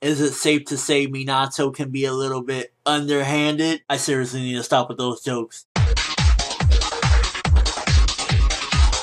is it safe to say Minato can be a little bit underhanded? I seriously need to stop with those jokes.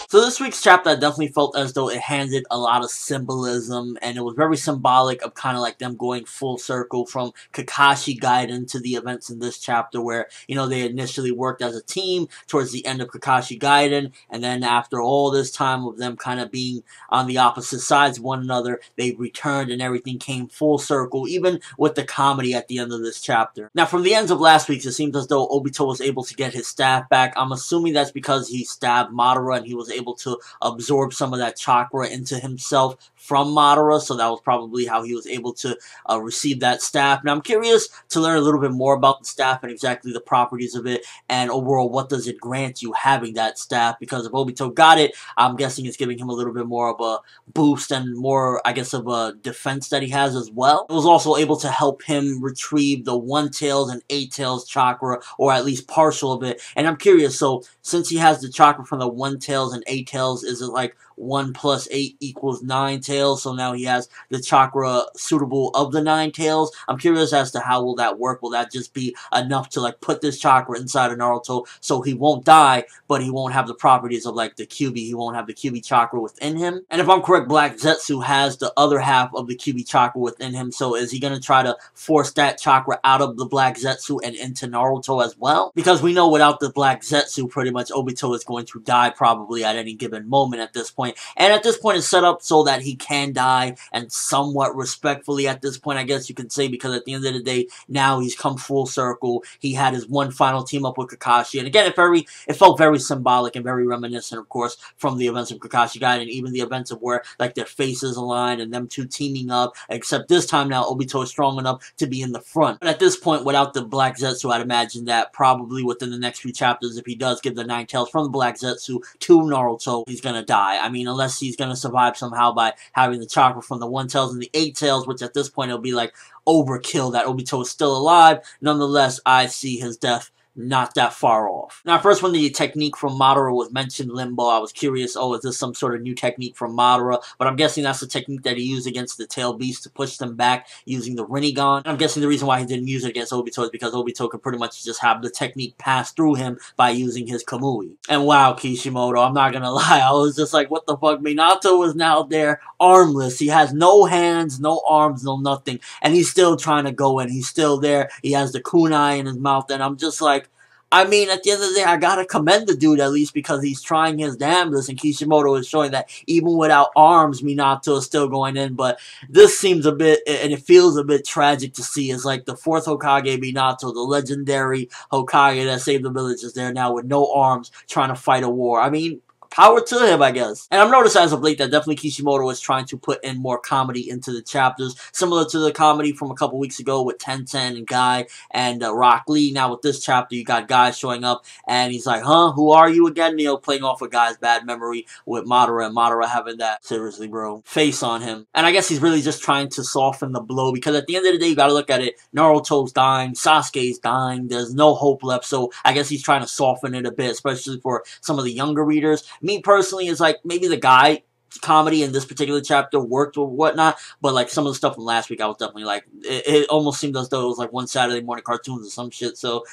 So this week's chapter, I definitely felt as though it handed a lot of symbolism, and it was very symbolic of kind of like them going full circle from Kakashi Gaiden to the events in this chapter where, you know, they initially worked as a team towards the end of Kakashi Gaiden, and then after all this time of them kind of being on the opposite sides of one another, they returned and everything came full circle, even with the comedy at the end of this chapter. Now, from the ends of last week's, it seems as though Obito was able to get his staff back. I'm assuming that's because he stabbed Madara and he was able to absorb some of that chakra into himself from Madara, so that was probably how he was able to receive that staff. Now I'm curious to learn a little bit more about the staff and exactly the properties of it, and overall what does it grant you having that staff, because if Obito got it, I'm guessing it's giving him a little bit more of a boost and more, I guess, of a defense that he has as well. It was also able to help him retrieve the 1 Tails and 8 Tails chakra, or at least partial of it, and I'm curious, so since he has the chakra from the 1 Tails and 8 Tails, is it like 1 plus 8 equals 9 tails, so now he has the chakra suitable of the 9 tails? I'm curious as to how will that work. Will that just be enough to like put this chakra inside of Naruto so he won't die, but he won't have the properties of like the Kyuubi, he won't have the Kyuubi chakra within him? And if I'm correct, Black Zetsu has the other half of the Kyuubi chakra within him, so is he going to try to force that chakra out of the Black Zetsu and into Naruto as well? Because we know without the Black Zetsu, pretty much Obito is going to die probably at any given moment at this point. And at this point, it's set up so that he can die, and somewhat respectfully at this point, I guess you could say, because at the end of the day, now he's come full circle. He had his one final team up with Kakashi, and again, it felt very symbolic and very reminiscent, of course, from the events of Kakashi Gaiden, and even the events of where, like, their faces aligned and them two teaming up, except this time now, Obito is strong enough to be in the front. But at this point, without the Black Zetsu, I'd imagine that probably within the next few chapters, if he does give the 9 tails from the Black Zetsu to Naruto, he's gonna die. I mean, unless he's going to survive somehow by having the chakra from the 1 tails and the 8 tails, which at this point it'll be like overkill that Obito is still alive. Nonetheless, I see his death not that far off. Now, first when the technique from Madara was mentioned, Limbo, I was curious, oh, is this some sort of new technique from Madara? But I'm guessing that's the technique that he used against the Tail Beast to push them back using the Rinnegan. And I'm guessing the reason why he didn't use it against Obito is because Obito could pretty much just have the technique pass through him by using his Kamui. And wow, Kishimoto, I'm not gonna lie, I was just like, what the fuck? Minato is now there, armless. He has no hands, no arms, no nothing. And he's still trying to go in. He's still there. He has the kunai in his mouth. And I'm just like, I mean, at the end of the day, I gotta commend the dude at least because he's trying his damnedest, and Kishimoto is showing that even without arms, Minato is still going in. But this seems a bit, and it feels a bit tragic to see. It's like the 4th Hokage Minato, the legendary Hokage that saved the village, is there now with no arms trying to fight a war. I mean, power to him, I guess. And I've noticed as of late that definitely Kishimoto is trying to put in more comedy into the chapters, similar to the comedy from a couple weeks ago with Tenten and Guy and Rock Lee. Now with this chapter, you got Guy showing up, and he's like, huh, who are you again? You know, playing off a Guy's bad memory with Madara, and Madara having that, seriously, bro, face on him. And I guess he's really just trying to soften the blow, because at the end of the day, you gotta look at it, Naruto's dying, Sasuke's dying, there's no hope left, so I guess he's trying to soften it a bit, especially for some of the younger readers. Me personally is like, maybe the Guy comedy in this particular chapter worked or whatnot, but like some of the stuff from last week, I was definitely like, it almost seemed as though it was like one Saturday morning cartoons or some shit. So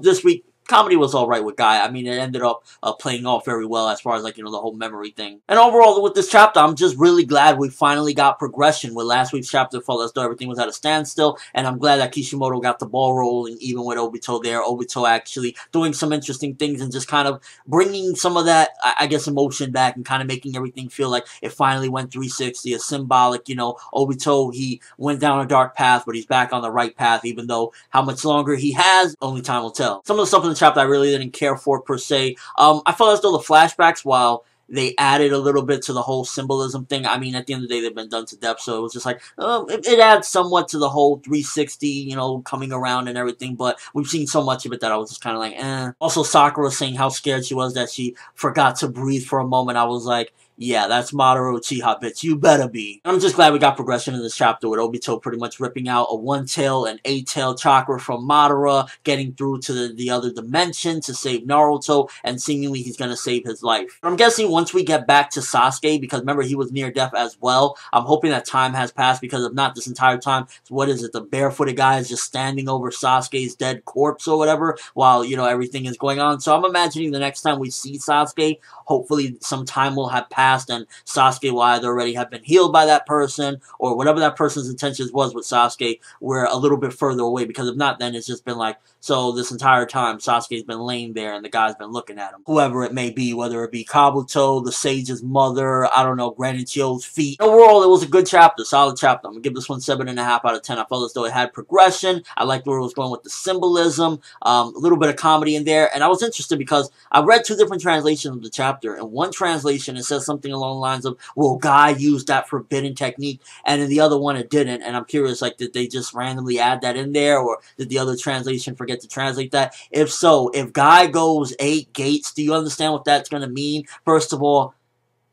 this week, comedy was alright with Guy. I mean, it ended up playing off very well as far as, like, you know, the whole memory thing. And overall, with this chapter, I'm just really glad we finally got progression. With last week's chapter, it felt as though everything was at a standstill, and I'm glad that Kishimoto got the ball rolling, even with Obito there. Obito actually doing some interesting things and just kind of bringing some of that, I guess, emotion back and kind of making everything feel like it finally went 360, a symbolic, you know, Obito, he went down a dark path, but he's back on the right path, even though how much longer he has, only time will tell. Some of the stuff in the chapter I really didn't care for per se. I felt as though the flashbacks, while they added a little bit to the whole symbolism thing, I mean, at the end of the day, they've been done to death, so it was just like, it adds somewhat to the whole 360, you know, coming around and everything, but we've seen so much of it that I was just kind of like, eh. Also, Sakura saying how scared she was that she forgot to breathe for a moment, I was like, Yeah, that's Madara Uchiha, bitch. You better be. I'm just glad we got progression in this chapter with Obito pretty much ripping out a 1-tail and 8-tail chakra from Madara, getting through to the other dimension to save Naruto, and seemingly he's gonna save his life. But I'm guessing once we get back to Sasuke, because remember he was near death as well, I'm hoping that time has passed, because if not, this entire time, what is it, the barefooted guy is just standing over Sasuke's dead corpse or whatever, while, you know, everything is going on. So I'm imagining the next time we see Sasuke, hopefully some time will have passed and Sasuke will either already have been healed by that person, or whatever that person's intentions was with Sasuke, we're a little bit further away, because if not, then it's just been like, so this entire time Sasuke's been laying there and the guy's been looking at him. Whoever it may be, whether it be Kabuto, the sage's mother, I don't know, Granny Chio's feet. Overall, it was a good chapter, solid chapter. I'm gonna give this one 7.5 out of 10. I felt as though it had progression. I liked where it was going with the symbolism, a little bit of comedy in there, and I was interested because I read 2 different translations of the chapter. In one translation, it says something along the lines of, well, Guy used that forbidden technique, and in the other one, it didn't, and I'm curious, like, did they just randomly add that in there, or did the other translation forget to translate that? If so, if Guy goes 8 gates, do you understand what that's going to mean? First of all,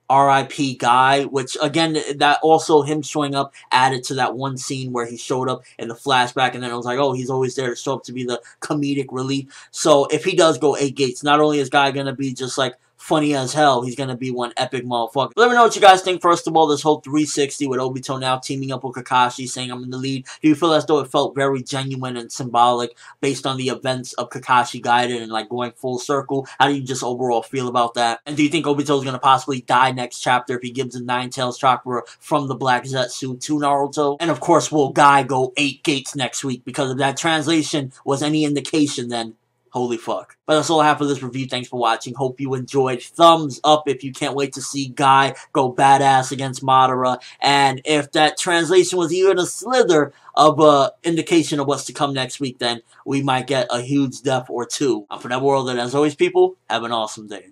R.I.P. Guy, which, again, that also him showing up added to that one scene where he showed up in the flashback, and then it was like, oh, he's always there to show up to be the comedic relief. So if he does go 8 gates, not only is Guy going to be just, like, funny as hell, he's going to be one epic motherfucker. Let me know what you guys think, first of all, this whole 360 with Obito now teaming up with Kakashi, saying I'm in the lead. Do you feel as though it felt very genuine and symbolic based on the events of Kakashi Gaiden and, like, going full circle? How do you just overall feel about that? And do you think Obito's going to possibly die next chapter if he gives a 9-tails chakra from the Black Zetsu to Naruto? And of course, will Guy go 8 gates next week? Because if that translation was any indication, then holy fuck. But that's all I have for this review. Thanks for watching. Hope you enjoyed. Thumbs up if you can't wait to see Guy go badass against Madara. And if that translation was even a slither of a indication of what's to come next week, then we might get a huge death or 2. I'm ForneverWorld, and as always, people, have an awesome day.